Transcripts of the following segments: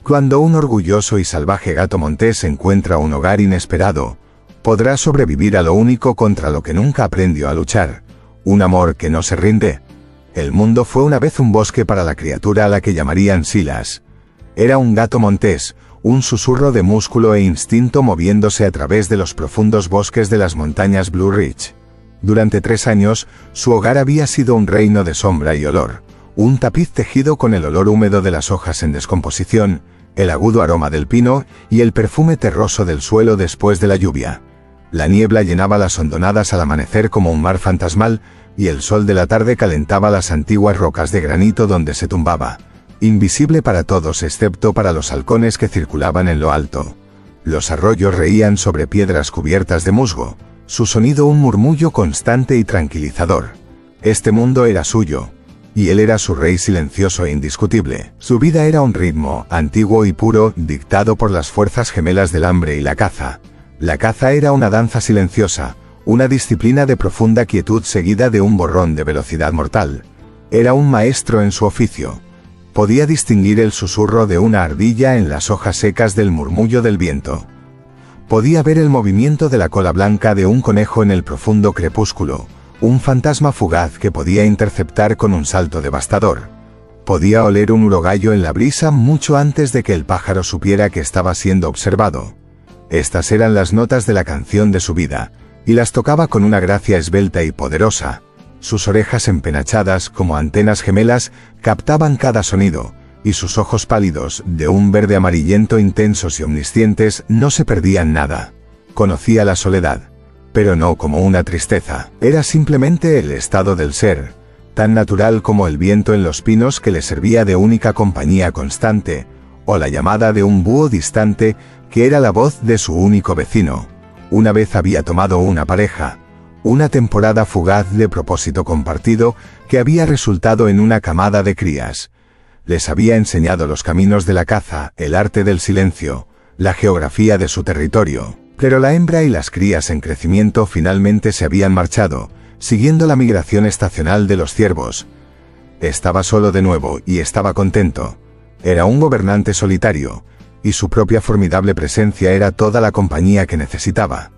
Cuando un orgulloso y salvaje gato montés encuentra un hogar inesperado, podrá sobrevivir a lo único contra lo que nunca aprendió a luchar, un amor que no se rinde. El mundo fue una vez un bosque para la criatura a la que llamarían Silas. Era un gato montés, un susurro de músculo e instinto moviéndose a través de los profundos bosques de las montañas Blue Ridge. Durante 3 años, su hogar había sido un reino de sombra y olor, un tapiz tejido con el olor húmedo de las hojas en descomposición, el agudo aroma del pino y el perfume terroso del suelo después de la lluvia. La niebla llenaba las hondonadas al amanecer como un mar fantasmal, y el sol de la tarde calentaba las antiguas rocas de granito donde se tumbaba, invisible para todos excepto para los halcones que circulaban en lo alto. Los arroyos reían sobre piedras cubiertas de musgo, su sonido un murmullo constante y tranquilizador. Este mundo era suyo, y él era su rey silencioso e indiscutible. Su vida era un ritmo, antiguo y puro, dictado por las fuerzas gemelas del hambre y la caza. La caza era una danza silenciosa, una disciplina de profunda quietud seguida de un borrón de velocidad mortal. Era un maestro en su oficio. Podía distinguir el susurro de una ardilla en las hojas secas del murmullo del viento. Podía ver el movimiento de la cola blanca de un conejo en el profundo crepúsculo, un fantasma fugaz que podía interceptar con un salto devastador. Podía oler un urogallo en la brisa mucho antes de que el pájaro supiera que estaba siendo observado. Estas eran las notas de la canción de su vida, y las tocaba con una gracia esbelta y poderosa. Sus orejas empenachadas, como antenas gemelas, captaban cada sonido, y sus ojos pálidos, de un verde amarillento intensos y omniscientes, no se perdían nada. Conocía la soledad, pero no como una tristeza. Era simplemente el estado del ser, tan natural como el viento en los pinos que le servía de única compañía constante, o la llamada de un búho distante que era la voz de su único vecino. Una vez había tomado una pareja, una temporada fugaz de propósito compartido que había resultado en una camada de crías. Les había enseñado los caminos de la caza, el arte del silencio, la geografía de su territorio. Pero la hembra y las crías en crecimiento finalmente se habían marchado, siguiendo la migración estacional de los ciervos. Estaba solo de nuevo y estaba contento. Era un gobernante solitario, y su propia formidable presencia era toda la compañía que necesitaba.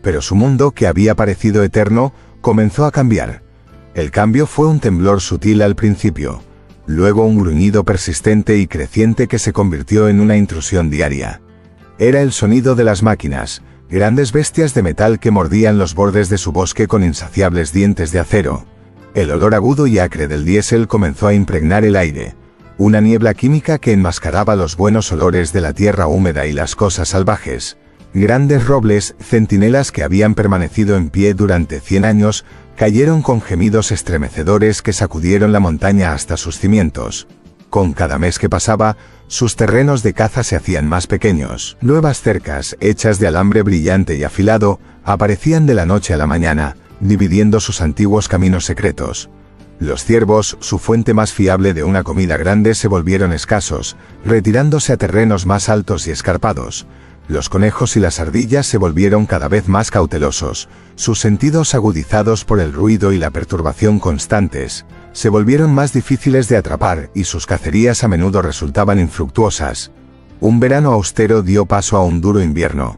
Pero su mundo, que había parecido eterno, comenzó a cambiar. El cambio fue un temblor sutil al principio, luego un gruñido persistente y creciente que se convirtió en una intrusión diaria. Era el sonido de las máquinas, grandes bestias de metal que mordían los bordes de su bosque con insaciables dientes de acero. El olor agudo y acre del diésel comenzó a impregnar el aire, una niebla química que enmascaraba los buenos olores de la tierra húmeda y las cosas salvajes. Grandes robles, centinelas que habían permanecido en pie durante 100 años, cayeron con gemidos estremecedores que sacudieron la montaña hasta sus cimientos. Con cada mes que pasaba, sus terrenos de caza se hacían más pequeños. Nuevas cercas, hechas de alambre brillante y afilado, aparecían de la noche a la mañana, dividiendo sus antiguos caminos secretos. Los ciervos, su fuente más fiable de una comida grande, se volvieron escasos, retirándose a terrenos más altos y escarpados. Los conejos y las ardillas se volvieron cada vez más cautelosos, sus sentidos agudizados por el ruido y la perturbación constantes, se volvieron más difíciles de atrapar y sus cacerías a menudo resultaban infructuosas. Un verano austero dio paso a un duro invierno.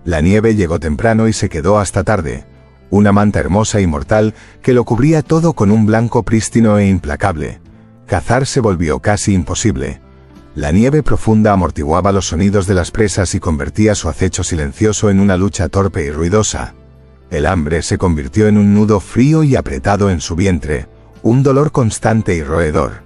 La nieve llegó temprano y se quedó hasta tarde. Una manta hermosa y mortal que lo cubría todo con un blanco prístino e implacable. Cazar se volvió casi imposible. La nieve profunda amortiguaba los sonidos de las presas y convertía su acecho silencioso en una lucha torpe y ruidosa. El hambre se convirtió en un nudo frío y apretado en su vientre, un dolor constante y roedor.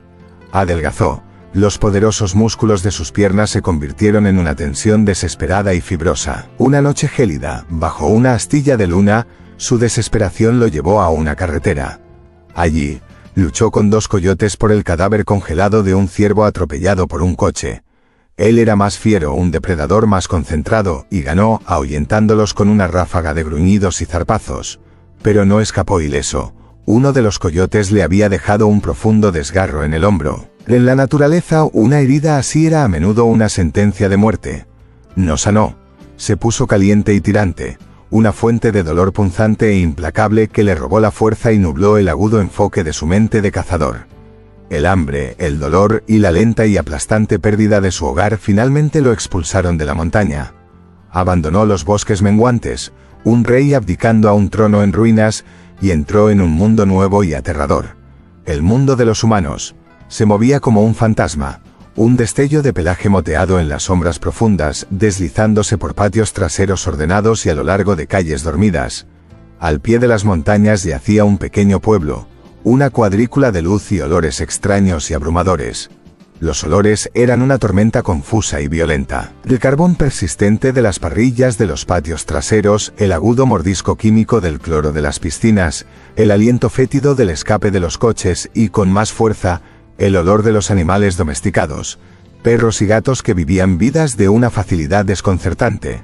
Adelgazó. Los poderosos músculos de sus piernas se convirtieron en una tensión desesperada y fibrosa. Una noche gélida, bajo una astilla de luna, su desesperación lo llevó a una carretera. Allí, luchó con 2 coyotes por el cadáver congelado de un ciervo atropellado por un coche. Él era más fiero, un depredador más concentrado, y ganó, ahuyentándolos con una ráfaga de gruñidos y zarpazos. Pero no escapó ileso. Uno de los coyotes le había dejado un profundo desgarro en el hombro. En la naturaleza, una herida así era a menudo una sentencia de muerte. No sanó. Se puso caliente y tirante. Una fuente de dolor punzante e implacable que le robó la fuerza y nubló el agudo enfoque de su mente de cazador. El hambre, el dolor y la lenta y aplastante pérdida de su hogar finalmente lo expulsaron de la montaña. Abandonó los bosques menguantes, un rey abdicando a un trono en ruinas, y entró en un mundo nuevo y aterrador. El mundo de los humanos. Se movía como un fantasma, un destello de pelaje moteado en las sombras profundas, deslizándose por patios traseros ordenados y a lo largo de calles dormidas. Al pie de las montañas yacía un pequeño pueblo, una cuadrícula de luz y olores extraños y abrumadores. Los olores eran una tormenta confusa y violenta. El carbón persistente de las parrillas de los patios traseros, el agudo mordisco químico del cloro de las piscinas, el aliento fétido del escape de los coches y, con más fuerza, el olor de los animales domesticados, perros y gatos que vivían vidas de una facilidad desconcertante.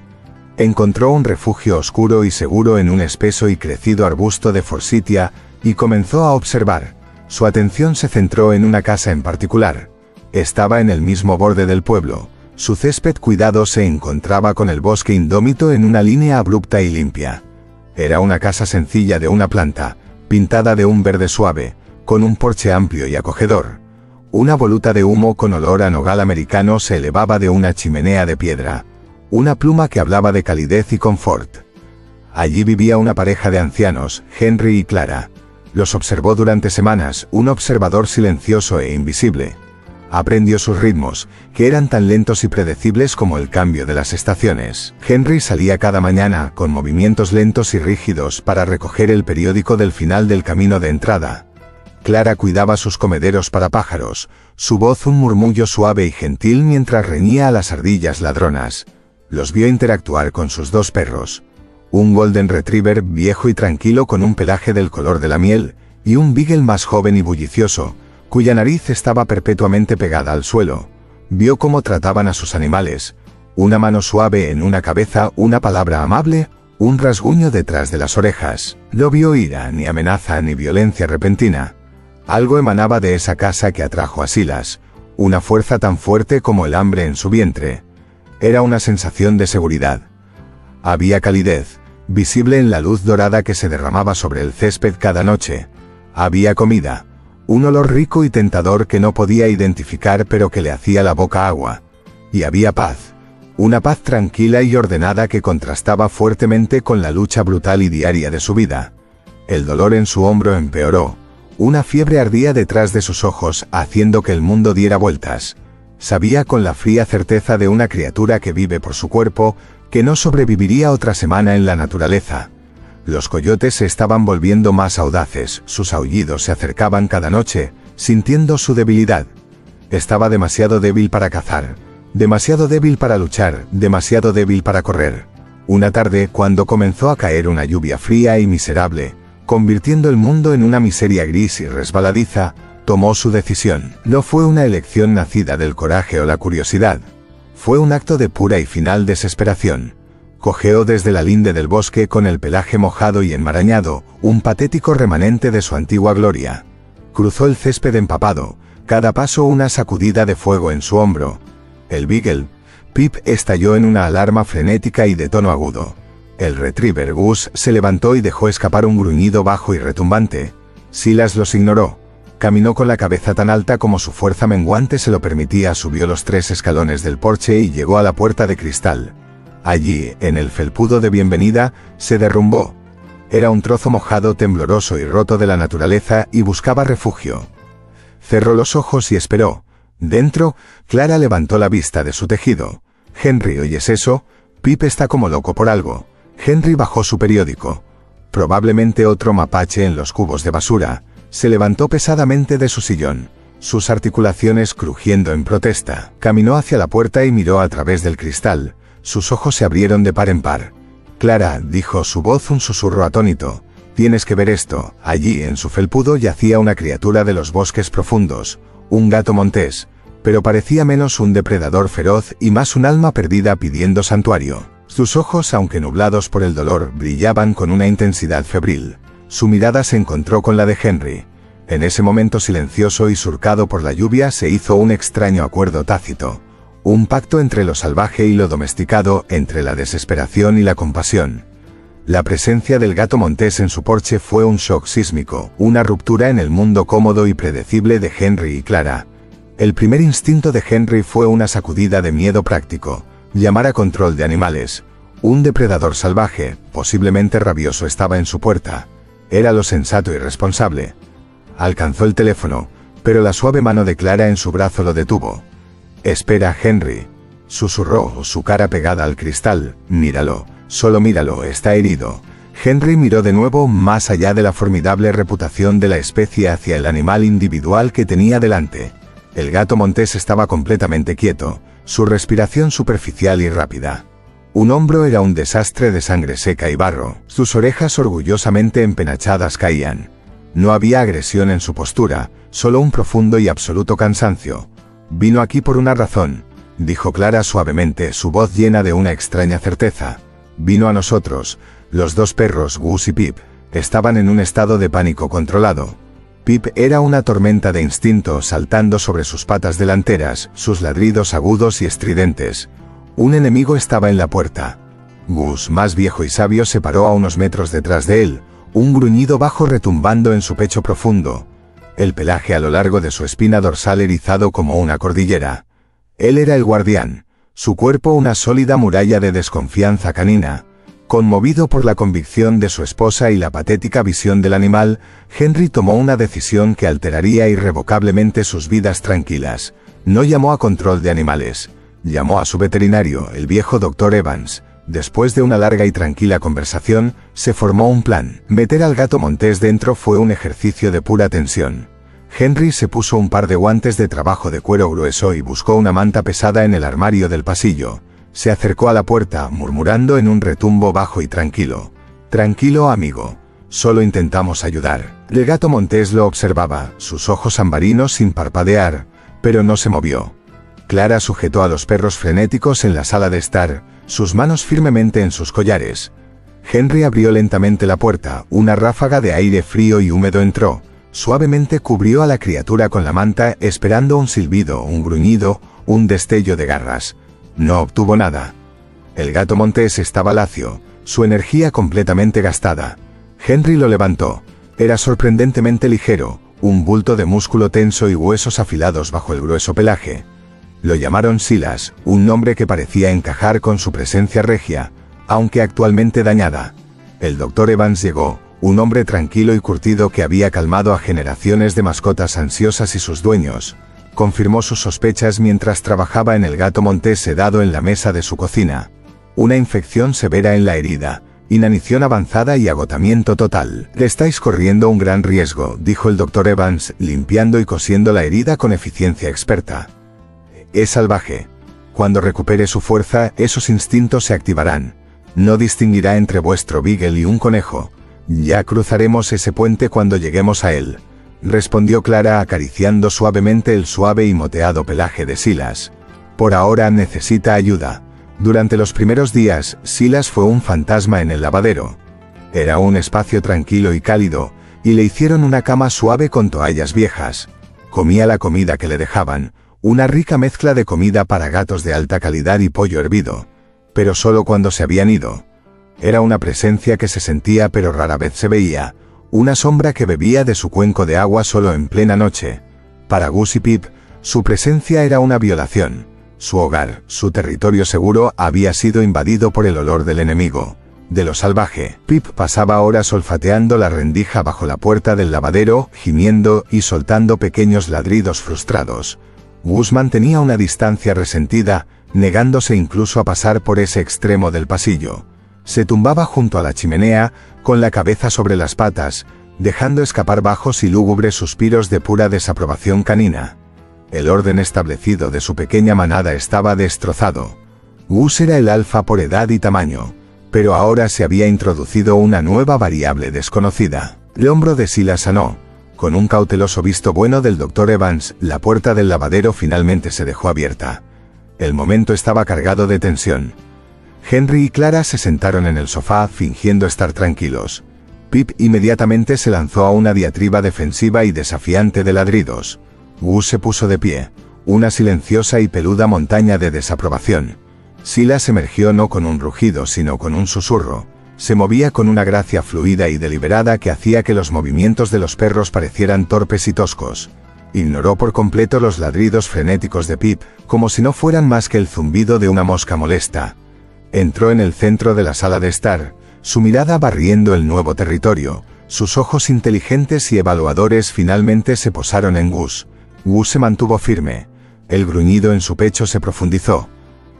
Encontró un refugio oscuro y seguro en un espeso y crecido arbusto de forsythia y comenzó a observar. Su atención se centró en una casa en particular. Estaba en el mismo borde del pueblo. Su césped cuidado se encontraba con el bosque indómito en una línea abrupta y limpia. Era una casa sencilla de una planta, pintada de un verde suave, con un porche amplio y acogedor. Una voluta de humo con olor a nogal americano se elevaba de una chimenea de piedra. Una pluma que hablaba de calidez y confort. Allí vivía una pareja de ancianos, Henry y Clara. Los observó durante semanas, un observador silencioso e invisible. Aprendió sus ritmos, que eran tan lentos y predecibles como el cambio de las estaciones. Henry salía cada mañana, con movimientos lentos y rígidos, para recoger el periódico del final del camino de entrada. Clara cuidaba sus comederos para pájaros, su voz un murmullo suave y gentil mientras reñía a las ardillas ladronas. Los vio interactuar con sus dos perros. Un Golden Retriever viejo y tranquilo con un pelaje del color de la miel, y un Beagle más joven y bullicioso, cuya nariz estaba perpetuamente pegada al suelo. Vio cómo trataban a sus animales. Una mano suave en una cabeza, una palabra amable, un rasguño detrás de las orejas. No vio ira, ni amenaza, ni violencia repentina. Algo emanaba de esa casa que atrajo a Silas, una fuerza tan fuerte como el hambre en su vientre. Era una sensación de seguridad. Había calidez, visible en la luz dorada que se derramaba sobre el césped cada noche. Había comida, un olor rico y tentador que no podía identificar pero que le hacía la boca agua. Y había paz, una paz tranquila y ordenada que contrastaba fuertemente con la lucha brutal y diaria de su vida. El dolor en su hombro empeoró. Una fiebre ardía detrás de sus ojos, haciendo que el mundo diera vueltas. Sabía con la fría certeza de una criatura que vive por su cuerpo, que no sobreviviría otra semana en la naturaleza. Los coyotes se estaban volviendo más audaces, sus aullidos se acercaban cada noche, sintiendo su debilidad. Estaba demasiado débil para cazar, demasiado débil para luchar, demasiado débil para correr. Una tarde, cuando comenzó a caer una lluvia fría y miserable, convirtiendo el mundo en una miseria gris y resbaladiza, tomó su decisión. No fue una elección nacida del coraje o la curiosidad. Fue un acto de pura y final desesperación. Cojeó desde la linde del bosque con el pelaje mojado y enmarañado, un patético remanente de su antigua gloria. Cruzó el césped empapado, cada paso una sacudida de fuego en su hombro. El Beagle, Pip, estalló en una alarma frenética y de tono agudo. El Retriever Gus se levantó y dejó escapar un gruñido bajo y retumbante. Silas los ignoró. Caminó con la cabeza tan alta como su fuerza menguante se lo permitía, subió los 3 escalones del porche y llegó a la puerta de cristal. Allí, en el felpudo de bienvenida, se derrumbó. Era un trozo mojado, tembloroso y roto de la naturaleza y buscaba refugio. Cerró los ojos y esperó. Dentro, Clara levantó la vista de su tejido. Henry, ¿oyes eso? Pip está como loco por algo. Henry bajó su periódico. Probablemente otro mapache en los cubos de basura. Se levantó pesadamente de su sillón, sus articulaciones crujiendo en protesta. Caminó hacia la puerta y miró a través del cristal. Sus ojos se abrieron de par en par. Clara, dijo su voz un susurro atónito. Tienes que ver esto. Allí, en su felpudo, yacía una criatura de los bosques profundos, un gato montés, pero parecía menos un depredador feroz y más un alma perdida pidiendo santuario. Sus ojos, aunque nublados por el dolor, brillaban con una intensidad febril. Su mirada se encontró con la de Henry. En ese momento silencioso y surcado por la lluvia se hizo un extraño acuerdo tácito. Un pacto entre lo salvaje y lo domesticado, entre la desesperación y la compasión. La presencia del gato montés en su porche fue un shock sísmico, una ruptura en el mundo cómodo y predecible de Henry y Clara. El primer instinto de Henry fue una sacudida de miedo práctico, llamar a control de animales. Un depredador salvaje, posiblemente rabioso, estaba en su puerta. Era lo sensato y responsable. Alcanzó el teléfono, pero la suave mano de Clara en su brazo lo detuvo. «Espera, Henry», susurró, su cara pegada al cristal. «Míralo, solo míralo, está herido». Henry miró de nuevo más allá de la formidable reputación de la especie hacia el animal individual que tenía delante. El gato montés estaba completamente quieto, su respiración superficial y rápida. Un hombro era un desastre de sangre seca y barro, sus orejas orgullosamente empenachadas caían. No había agresión en su postura, solo un profundo y absoluto cansancio. «Vino aquí por una razón», dijo Clara suavemente, su voz llena de una extraña certeza. «Vino a nosotros». Los dos perros, Gus y Pip, estaban en un estado de pánico controlado. Pip era una tormenta de instinto saltando sobre sus patas delanteras, sus ladridos agudos y estridentes. Un enemigo estaba en la puerta. Gus, más viejo y sabio, se paró a unos metros detrás de él, un gruñido bajo retumbando en su pecho profundo. El pelaje a lo largo de su espina dorsal erizado como una cordillera. Él era el guardián, su cuerpo una sólida muralla de desconfianza canina. Conmovido por la convicción de su esposa y la patética visión del animal, Henry tomó una decisión que alteraría irrevocablemente sus vidas tranquilas. No llamó a control de animales. Llamó a su veterinario, el viejo Dr. Evans. Después de una larga y tranquila conversación, se formó un plan. Meter al gato montés dentro fue un ejercicio de pura tensión. Henry se puso un par de guantes de trabajo de cuero grueso y buscó una manta pesada en el armario del pasillo. Se acercó a la puerta, murmurando en un retumbo bajo y tranquilo. «Tranquilo, amigo. Solo intentamos ayudar». El gato montés lo observaba, sus ojos ambarinos sin parpadear, pero no se movió. Clara sujetó a los perros frenéticos en la sala de estar, sus manos firmemente en sus collares. Henry abrió lentamente la puerta, una ráfaga de aire frío y húmedo entró. Suavemente cubrió a la criatura con la manta, esperando un silbido, un gruñido, un destello de garras. No obtuvo nada. El gato montés estaba lacio, su energía completamente gastada. Henry lo levantó. Era sorprendentemente ligero, un bulto de músculo tenso y huesos afilados bajo el grueso pelaje. Lo llamaron Silas, un nombre que parecía encajar con su presencia regia, aunque actualmente dañada. El Dr. Evans llegó, un hombre tranquilo y curtido que había calmado a generaciones de mascotas ansiosas y sus dueños. Confirmó sus sospechas mientras trabajaba en el gato montés sedado en la mesa de su cocina. Una infección severa en la herida, inanición avanzada y agotamiento total. «Le estáis corriendo un gran riesgo», dijo el Dr. Evans, limpiando y cosiendo la herida con eficiencia experta. «Es salvaje. Cuando recupere su fuerza, esos instintos se activarán. No distinguirá entre vuestro beagle y un conejo. Ya cruzaremos ese puente cuando lleguemos a él», respondió Clara acariciando suavemente el suave y moteado pelaje de Silas. «Por ahora necesita ayuda». Durante los primeros días, Silas fue un fantasma en el lavadero. Era un espacio tranquilo y cálido, y le hicieron una cama suave con toallas viejas. Comía la comida que le dejaban, una rica mezcla de comida para gatos de alta calidad y pollo hervido, pero solo cuando se habían ido. Era una presencia que se sentía pero rara vez se veía, una sombra que bebía de su cuenco de agua solo en plena noche. Para Gus y Pip, su presencia era una violación. Su hogar, su territorio seguro, había sido invadido por el olor del enemigo, de lo salvaje. Pip pasaba horas olfateando la rendija bajo la puerta del lavadero, gimiendo y soltando pequeños ladridos frustrados. Gus mantenía una distancia resentida, negándose incluso a pasar por ese extremo del pasillo. Se tumbaba junto a la chimenea, con la cabeza sobre las patas, dejando escapar bajos y lúgubres suspiros de pura desaprobación canina. El orden establecido de su pequeña manada estaba destrozado. Gus era el alfa por edad y tamaño, pero ahora se había introducido una nueva variable desconocida. El hombro de Silas sanó. Con un cauteloso visto bueno del Dr. Evans, la puerta del lavadero finalmente se dejó abierta. El momento estaba cargado de tensión. Henry y Clara se sentaron en el sofá fingiendo estar tranquilos. Pip inmediatamente se lanzó a una diatriba defensiva y desafiante de ladridos. Gus se puso de pie, una silenciosa y peluda montaña de desaprobación. Silas emergió no con un rugido sino con un susurro. Se movía con una gracia fluida y deliberada que hacía que los movimientos de los perros parecieran torpes y toscos. Ignoró por completo los ladridos frenéticos de Pip, como si no fueran más que el zumbido de una mosca molesta. Entró en el centro de la sala de estar, su mirada barriendo el nuevo territorio. Sus ojos inteligentes y evaluadores finalmente se posaron en Gus. Gus se mantuvo firme. El gruñido en su pecho se profundizó.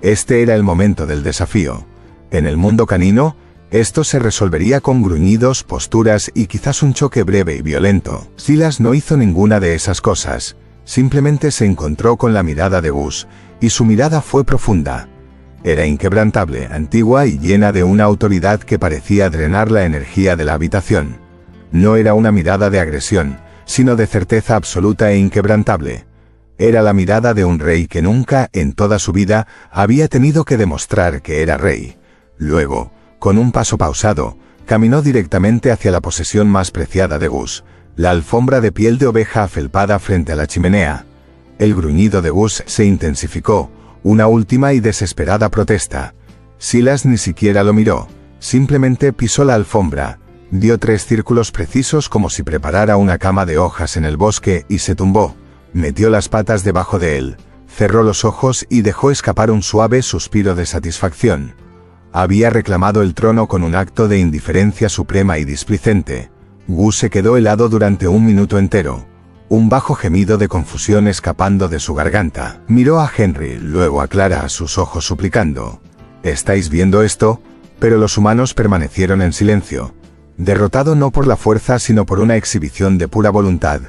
Este era el momento del desafío. En el mundo canino, esto se resolvería con gruñidos, posturas y quizás un choque breve y violento. Silas no hizo ninguna de esas cosas. Simplemente se encontró con la mirada de Gus, y su mirada fue profunda. Era inquebrantable, antigua y llena de una autoridad que parecía drenar la energía de la habitación. No era una mirada de agresión, sino de certeza absoluta e inquebrantable. Era la mirada de un rey que nunca, en toda su vida, había tenido que demostrar que era rey. Luego, con un paso pausado, caminó directamente hacia la posesión más preciada de Gus, la alfombra de piel de oveja afelpada frente a la chimenea. El gruñido de Gus se intensificó, una última y desesperada protesta. Silas ni siquiera lo miró, simplemente pisó la alfombra, dio 3 círculos precisos como si preparara una cama de hojas en el bosque y se tumbó, metió las patas debajo de él, cerró los ojos y dejó escapar un suave suspiro de satisfacción. Había reclamado el trono con un acto de indiferencia suprema y displicente. Gus se quedó helado durante 1 minuto entero. Un bajo gemido de confusión escapando de su garganta. Miró a Henry, luego a Clara, sus ojos suplicando. «¿Estáis viendo esto?». Pero los humanos permanecieron en silencio. Derrotado no por la fuerza sino por una exhibición de pura voluntad.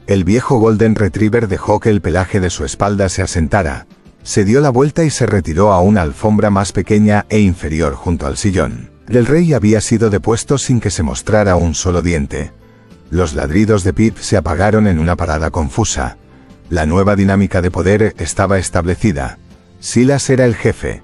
El viejo Golden Retriever dejó que el pelaje de su espalda se asentara. Se dio la vuelta y se retiró a una alfombra más pequeña e inferior junto al sillón. El rey había sido depuesto sin que se mostrara un solo diente. Los ladridos de Pip se apagaron en una parada confusa. La nueva dinámica de poder estaba establecida. Silas era el jefe.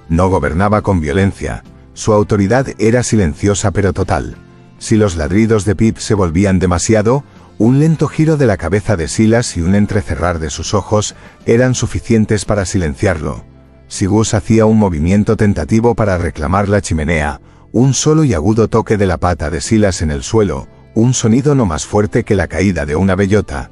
No gobernaba con violencia. Su autoridad era silenciosa pero total. Si los ladridos de Pip se volvían demasiado, un lento giro de la cabeza de Silas y un entrecerrar de sus ojos eran suficientes para silenciarlo. Si Gus hacía un movimiento tentativo para reclamar la chimenea, un solo y agudo toque de la pata de Silas en el suelo, un sonido no más fuerte que la caída de una bellota,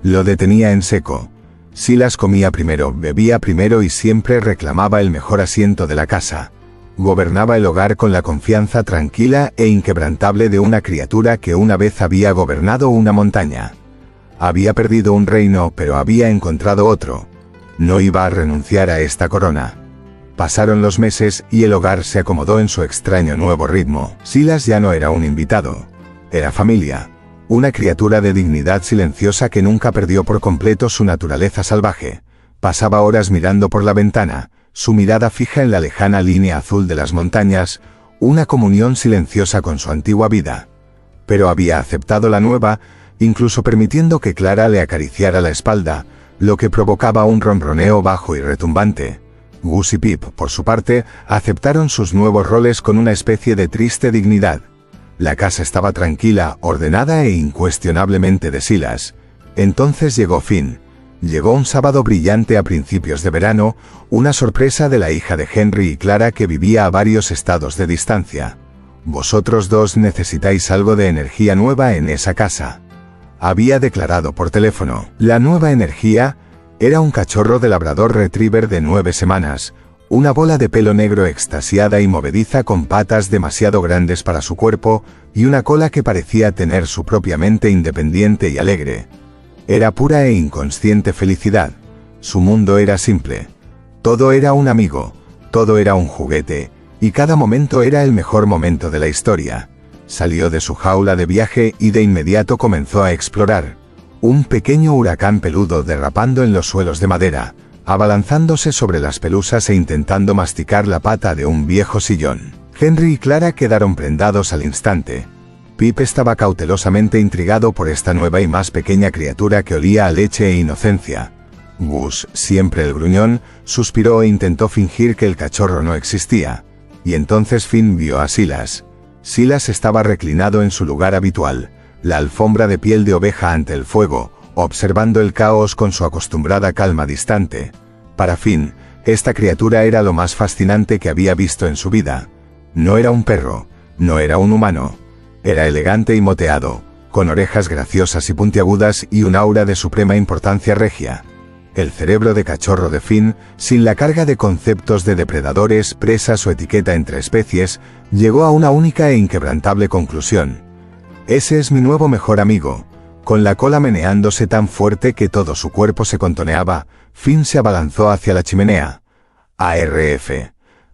lo detenía en seco. Silas comía primero, bebía primero y siempre reclamaba el mejor asiento de la casa. Gobernaba el hogar con la confianza tranquila e inquebrantable de una criatura que una vez había gobernado una montaña. Había perdido un reino, pero había encontrado otro. No iba a renunciar a esta corona. Pasaron los meses y el hogar se acomodó en su extraño nuevo ritmo. Silas ya no era un invitado. Era familia. Una criatura de dignidad silenciosa que nunca perdió por completo su naturaleza salvaje. Pasaba horas mirando por la ventana, su mirada fija en la lejana línea azul de las montañas, una comunión silenciosa con su antigua vida. Pero había aceptado la nueva, incluso permitiendo que Clara le acariciara la espalda, lo que provocaba un ronroneo bajo y retumbante. Gus y Pip, por su parte, aceptaron sus nuevos roles con una especie de triste dignidad. La casa estaba tranquila, ordenada e incuestionablemente de Silas. Entonces llegó Finn. Llegó un sábado brillante a principios de verano, una sorpresa de la hija de Henry y Clara que vivía a varios estados de distancia. «Vosotros dos necesitáis algo de energía nueva en esa casa», había declarado por teléfono. La nueva energía era un cachorro de labrador retriever de 9 semanas, una bola de pelo negro extasiada y movediza con patas demasiado grandes para su cuerpo y una cola que parecía tener su propia mente independiente y alegre. Era pura e inconsciente felicidad. Su mundo era simple. Todo era un amigo, todo era un juguete, y cada momento era el mejor momento de la historia. Salió de su jaula de viaje y de inmediato comenzó a explorar. Un pequeño huracán peludo derrapando en los suelos de madera, abalanzándose sobre las pelusas e intentando masticar la pata de un viejo sillón. Henry y Clara quedaron prendados al instante. Pip estaba cautelosamente intrigado por esta nueva y más pequeña criatura que olía a leche e inocencia. Gus, siempre el gruñón, suspiró e intentó fingir que el cachorro no existía. Y entonces Finn vio a Silas. Silas estaba reclinado en su lugar habitual, la alfombra de piel de oveja ante el fuego, observando el caos con su acostumbrada calma distante. Para Finn, esta criatura era lo más fascinante que había visto en su vida. No era un perro, No era un humano. Era elegante y moteado, con orejas graciosas y puntiagudas y un aura de suprema importancia regia. El cerebro de cachorro de Finn, sin la carga de conceptos de depredadores, presas o etiqueta entre especies, llegó a una única e inquebrantable conclusión. Ese es mi nuevo mejor amigo. Con la cola meneándose tan fuerte que todo su cuerpo se contoneaba, Finn se abalanzó hacia la chimenea. ARF.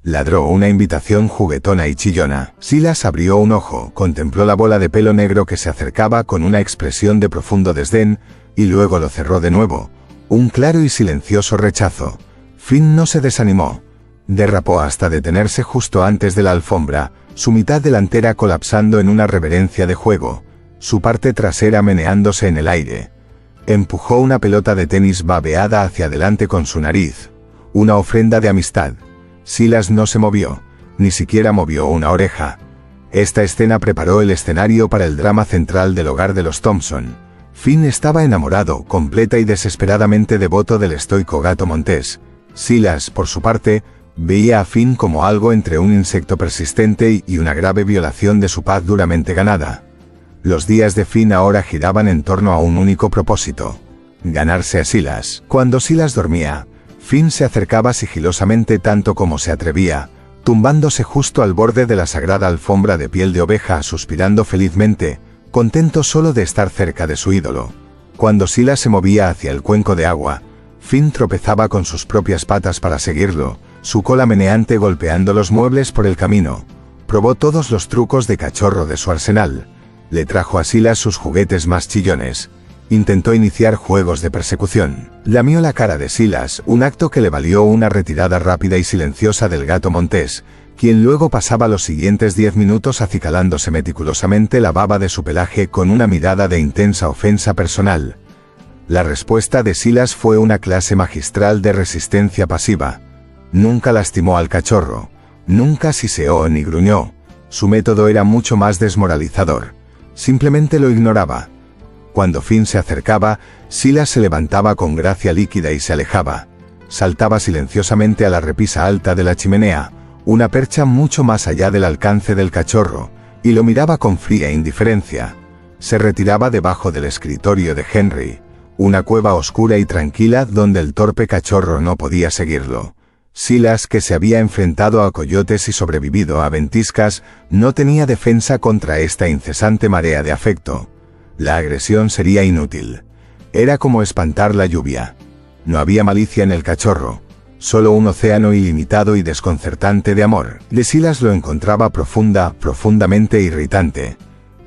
Ladró una invitación juguetona y chillona. Silas abrió un ojo, contempló la bola de pelo negro que se acercaba con una expresión de profundo desdén, y luego lo cerró de nuevo. Un claro y silencioso rechazo. Finn no se desanimó. Derrapó hasta detenerse justo antes de la alfombra, su mitad delantera colapsando en una reverencia de juego, su parte trasera meneándose en el aire. Empujó una pelota de tenis babeada hacia adelante con su nariz. Una ofrenda de amistad. Silas no se movió, ni siquiera movió una oreja. Esta escena preparó el escenario para el drama central del hogar de los Thompson. Finn estaba enamorado, completa y desesperadamente devoto del estoico gato montés. Silas, por su parte, veía a Finn como algo entre un insecto persistente y una grave violación de su paz duramente ganada. Los días de Finn ahora giraban en torno a un único propósito: ganarse a Silas. Cuando Silas dormía, Finn se acercaba sigilosamente tanto como se atrevía, tumbándose justo al borde de la sagrada alfombra de piel de oveja, suspirando felizmente, contento solo de estar cerca de su ídolo. Cuando Silas se movía hacia el cuenco de agua, Finn tropezaba con sus propias patas para seguirlo, su cola meneante golpeando los muebles por el camino. Probó todos los trucos de cachorro de su arsenal. Le trajo a Silas sus juguetes más chillones. Intentó iniciar juegos de persecución. Lamió la cara de Silas, un acto que le valió una retirada rápida y silenciosa del gato montés, quien luego pasaba los siguientes 10 minutos acicalándose meticulosamente la baba de su pelaje con una mirada de intensa ofensa personal. La respuesta de Silas fue una clase magistral de resistencia pasiva. Nunca lastimó al cachorro, nunca siseó ni gruñó. Su método era mucho más desmoralizador. Simplemente lo ignoraba. Cuando Finn se acercaba, Silas se levantaba con gracia líquida y se alejaba. Saltaba silenciosamente a la repisa alta de la chimenea, una percha mucho más allá del alcance del cachorro, y lo miraba con fría indiferencia. Se retiraba debajo del escritorio de Henry, una cueva oscura y tranquila donde el torpe cachorro no podía seguirlo. Silas, que se había enfrentado a coyotes y sobrevivido a ventiscas, no tenía defensa contra esta incesante marea de afecto. La agresión sería inútil. Era como espantar la lluvia. No había malicia en el cachorro, solo un océano ilimitado y desconcertante de amor. De Silas lo encontraba profundamente irritante.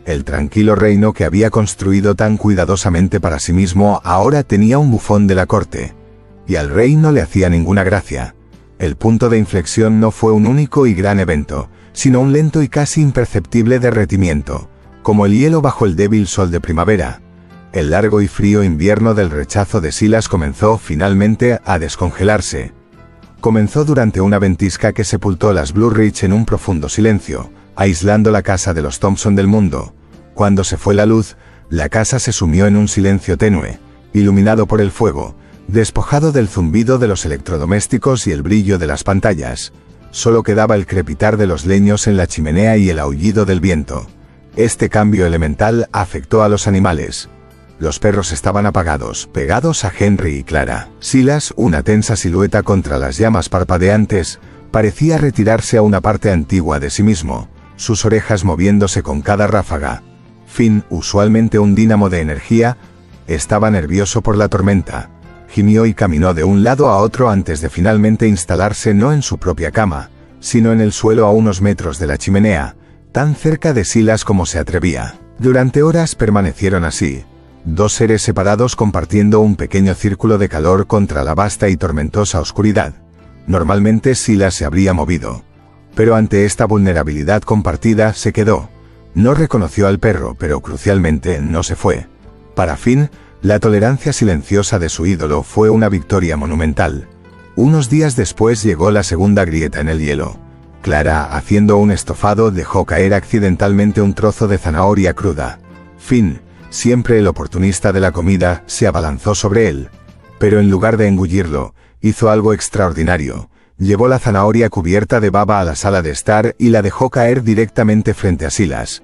El tranquilo reino que había construido tan cuidadosamente para sí mismo ahora tenía un bufón de la corte. Y al rey no le hacía ninguna gracia. El punto de inflexión no fue un único y gran evento, sino un lento y casi imperceptible derretimiento, como el hielo bajo el débil sol de primavera. El largo y frío invierno del rechazo de Silas comenzó finalmente a descongelarse. Comenzó durante una ventisca que sepultó las Blue Ridge en un profundo silencio, aislando la casa de los Thompson del mundo. Cuando se fue la luz, la casa se sumió en un silencio tenue, iluminado por el fuego, despojado del zumbido de los electrodomésticos y el brillo de las pantallas. Solo quedaba el crepitar de los leños en la chimenea y el aullido del viento. Este cambio elemental afectó a los animales. Los perros estaban apagados, pegados a Henry y Clara. Silas, una tensa silueta contra las llamas parpadeantes, parecía retirarse a una parte antigua de sí mismo, sus orejas moviéndose con cada ráfaga. Finn, usualmente un dínamo de energía, estaba nervioso por la tormenta. Gimió y caminó de un lado a otro antes de finalmente instalarse no en su propia cama, sino en el suelo a unos metros de la chimenea, tan cerca de Silas como se atrevía. Durante horas permanecieron así, dos seres separados compartiendo un pequeño círculo de calor contra la vasta y tormentosa oscuridad. Normalmente Silas se habría movido, pero ante esta vulnerabilidad compartida se quedó. No reconoció al perro, pero crucialmente no se fue. Para Finn, la tolerancia silenciosa de su ídolo fue una victoria monumental. Unos días después llegó la segunda grieta en el hielo. Clara, haciendo un estofado, dejó caer accidentalmente un trozo de zanahoria cruda. Finn, siempre el oportunista de la comida, se abalanzó sobre él. Pero en lugar de engullirlo, hizo algo extraordinario. Llevó la zanahoria cubierta de baba a la sala de estar y la dejó caer directamente frente a Silas.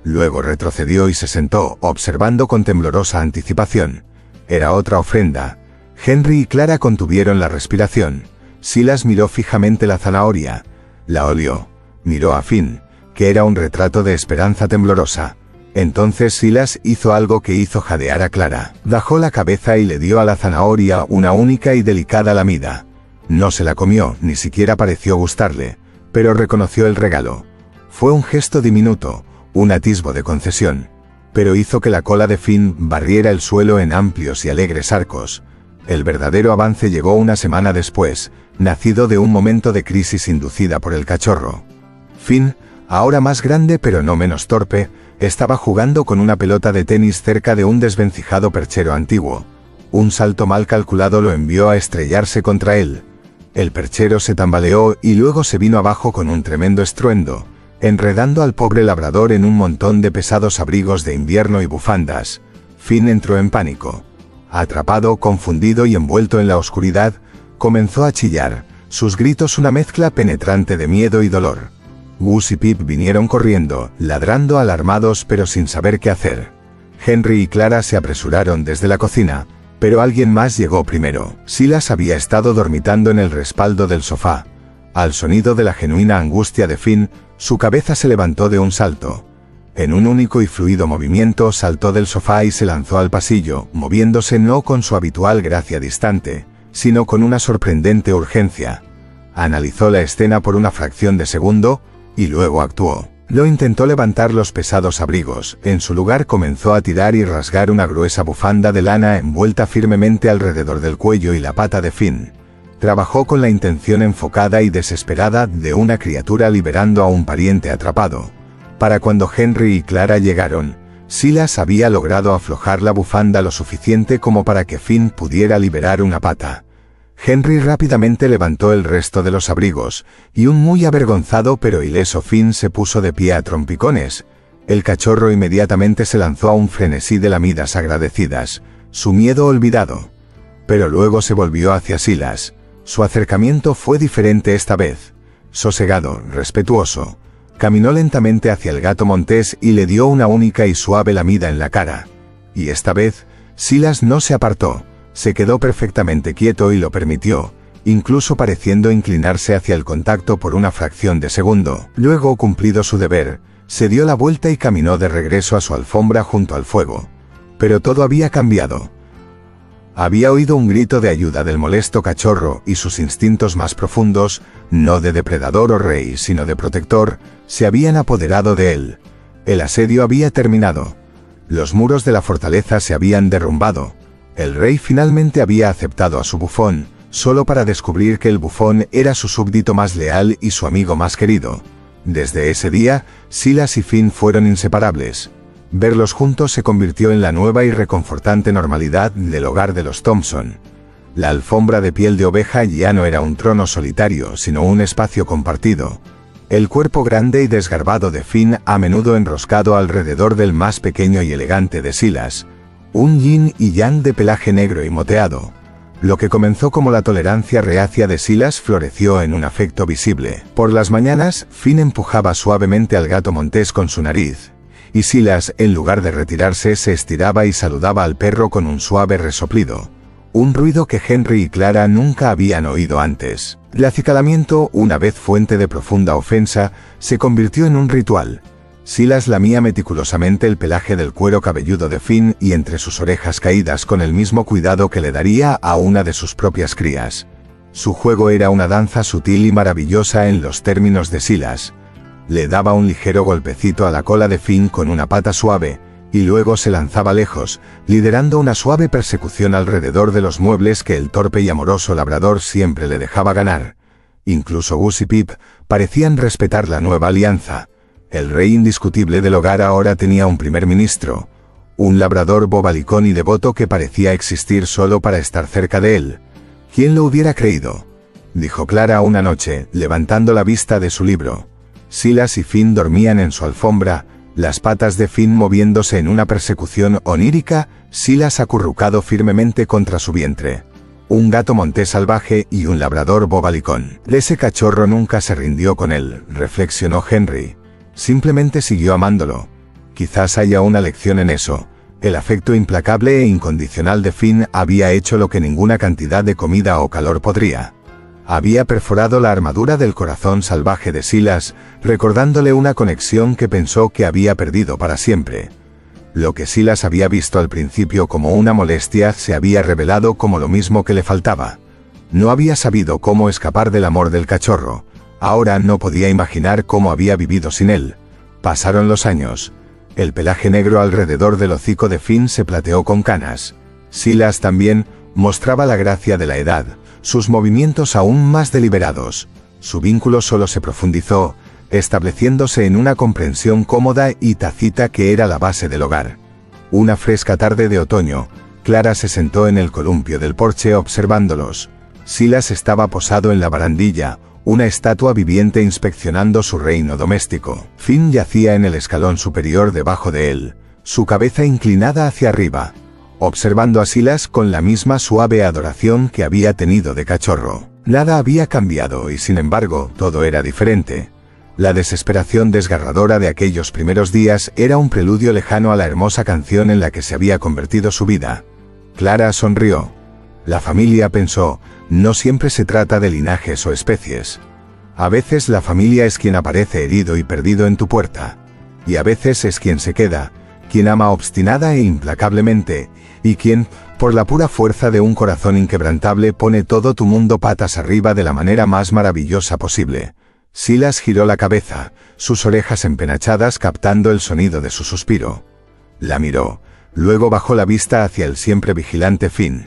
Luego retrocedió y se sentó, observando con temblorosa anticipación. Era otra ofrenda. Henry y Clara contuvieron la respiración. Silas miró fijamente la zanahoria. La olió. Miró a Finn, que era un retrato de esperanza temblorosa. Entonces Silas hizo algo que hizo jadear a Clara. Bajó la cabeza y le dio a la zanahoria una única y delicada lamida. No se la comió, ni siquiera pareció gustarle, pero reconoció el regalo. Fue un gesto diminuto, un atisbo de concesión, pero hizo que la cola de Finn barriera el suelo en amplios y alegres arcos. El verdadero avance llegó una semana después, nacido de un momento de crisis inducida por el cachorro. Finn, ahora más grande pero no menos torpe, estaba jugando con una pelota de tenis cerca de un desvencijado perchero antiguo. Un salto mal calculado lo envió a estrellarse contra él. El perchero se tambaleó y luego se vino abajo con un tremendo estruendo, enredando al pobre labrador en un montón de pesados abrigos de invierno y bufandas. Finn entró en pánico. Atrapado, confundido y envuelto en la oscuridad, comenzó a chillar, sus gritos una mezcla penetrante de miedo y dolor. Gus y Pip vinieron corriendo, ladrando alarmados pero sin saber qué hacer. Henry y Clara se apresuraron desde la cocina, pero alguien más llegó primero. Silas había estado dormitando en el respaldo del sofá. Al sonido de la genuina angustia de Finn, su cabeza se levantó de un salto. En un único y fluido movimiento saltó del sofá y se lanzó al pasillo, moviéndose no con su habitual gracia distante, sino con una sorprendente urgencia. Analizó la escena por una fracción de segundo, y luego actuó. Lo intentó levantar los pesados abrigos, en su lugar comenzó a tirar y rasgar una gruesa bufanda de lana envuelta firmemente alrededor del cuello y la pata de Finn. Trabajó con la intención enfocada y desesperada de una criatura liberando a un pariente atrapado. Para cuando Henry y Clara llegaron, Silas había logrado aflojar la bufanda lo suficiente como para que Finn pudiera liberar una pata. Henry rápidamente levantó el resto de los abrigos, y un muy avergonzado pero ileso Finn se puso de pie a trompicones. El cachorro inmediatamente se lanzó a un frenesí de lamidas agradecidas, su miedo olvidado. Pero luego se volvió hacia Silas. Su acercamiento fue diferente esta vez. Sosegado, respetuoso. Caminó lentamente hacia el gato montés y le dio una única y suave lamida en la cara. Y esta vez, Silas no se apartó. Se quedó perfectamente quieto y lo permitió, incluso pareciendo inclinarse hacia el contacto por una fracción de segundo. Luego, cumplido su deber, se dio la vuelta y caminó de regreso a su alfombra junto al fuego. Pero todo había cambiado. Había oído un grito de ayuda del molesto cachorro y sus instintos más profundos, no de depredador o rey sino de protector, se habían apoderado de él. El asedio había terminado. Los muros de la fortaleza se habían derrumbado. El rey finalmente había aceptado a su bufón, solo para descubrir que el bufón era su súbdito más leal y su amigo más querido. Desde ese día, Silas y Finn fueron inseparables. Verlos juntos se convirtió en la nueva y reconfortante normalidad del hogar de los Thompson. La alfombra de piel de oveja ya no era un trono solitario, sino un espacio compartido. El cuerpo grande y desgarbado de Finn a menudo enroscado alrededor del más pequeño y elegante de Silas. Un yin y yang de pelaje negro y moteado. Lo que comenzó como la tolerancia reacia de Silas floreció en un afecto visible. Por las mañanas, Finn empujaba suavemente al gato montés con su nariz, y Silas, en lugar de retirarse, se estiraba y saludaba al perro con un suave resoplido. Un ruido que Henry y Clara nunca habían oído antes. El acicalamiento, una vez fuente de profunda ofensa, se convirtió en un ritual. Silas lamía meticulosamente el pelaje del cuero cabelludo de Finn y entre sus orejas caídas con el mismo cuidado que le daría a una de sus propias crías. Su juego era una danza sutil y maravillosa en los términos de Silas. Le daba un ligero golpecito a la cola de Finn con una pata suave, y luego se lanzaba lejos, liderando una suave persecución alrededor de los muebles que el torpe y amoroso labrador siempre le dejaba ganar. Incluso Gus y Pip parecían respetar la nueva alianza. El rey indiscutible del hogar ahora tenía un primer ministro, un labrador bobalicón y devoto que parecía existir solo para estar cerca de él. ¿Quién lo hubiera creído?, dijo Clara una noche, levantando la vista de su libro. Silas y Finn dormían en su alfombra, las patas de Finn moviéndose en una persecución onírica, Silas acurrucado firmemente contra su vientre. un gato montés salvaje y un labrador bobalicón. Ese cachorro nunca se rindió con él, reflexionó Henry. Simplemente siguió amándolo. Quizás haya una lección en eso. El afecto implacable e incondicional de Finn había hecho lo que ninguna cantidad de comida o calor podría. Había perforado la armadura del corazón salvaje de Silas, recordándole una conexión que pensó que había perdido para siempre. Lo que Silas había visto al principio como una molestia se había revelado como lo mismo que le faltaba. No había sabido cómo escapar del amor del cachorro. Ahora no podía imaginar cómo había vivido sin él. Pasaron los años. El pelaje negro alrededor del hocico de Finn se plateó con canas. Silas también mostraba la gracia de la edad, sus movimientos aún más deliberados. Su vínculo solo se profundizó, estableciéndose en una comprensión cómoda y tácita que era la base del hogar. Una fresca tarde de otoño, Clara se sentó en el columpio del porche observándolos. Silas estaba posado en la barandilla, una estatua viviente inspeccionando su reino doméstico. Finn yacía en el escalón superior debajo de él, su cabeza inclinada hacia arriba, observando a Silas con la misma suave adoración que había tenido de cachorro. Nada había cambiado y sin embargo, todo era diferente. La desesperación desgarradora de aquellos primeros días era un preludio lejano a la hermosa canción en la que se había convertido su vida. Clara sonrió. La familia, pensó, no siempre se trata de linajes o especies. A veces la familia es quien aparece herido y perdido en tu puerta. Y a veces es quien se queda, quien ama obstinada e implacablemente, y quien, por la pura fuerza de un corazón inquebrantable, pone todo tu mundo patas arriba de la manera más maravillosa posible. Silas giró la cabeza, sus orejas empenachadas captando el sonido de su suspiro. La miró, luego bajó la vista hacia el siempre vigilante Finn.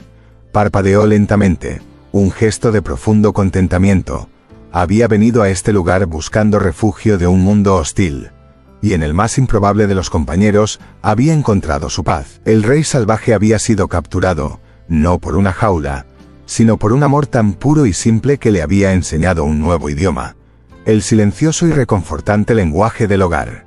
Parpadeó lentamente, un gesto de profundo contentamiento. Había venido a este lugar buscando refugio de un mundo hostil. Y en el más improbable de los compañeros, había encontrado su paz. El rey salvaje había sido capturado, no por una jaula, sino por un amor tan puro y simple que le había enseñado un nuevo idioma. El silencioso y reconfortante lenguaje del hogar.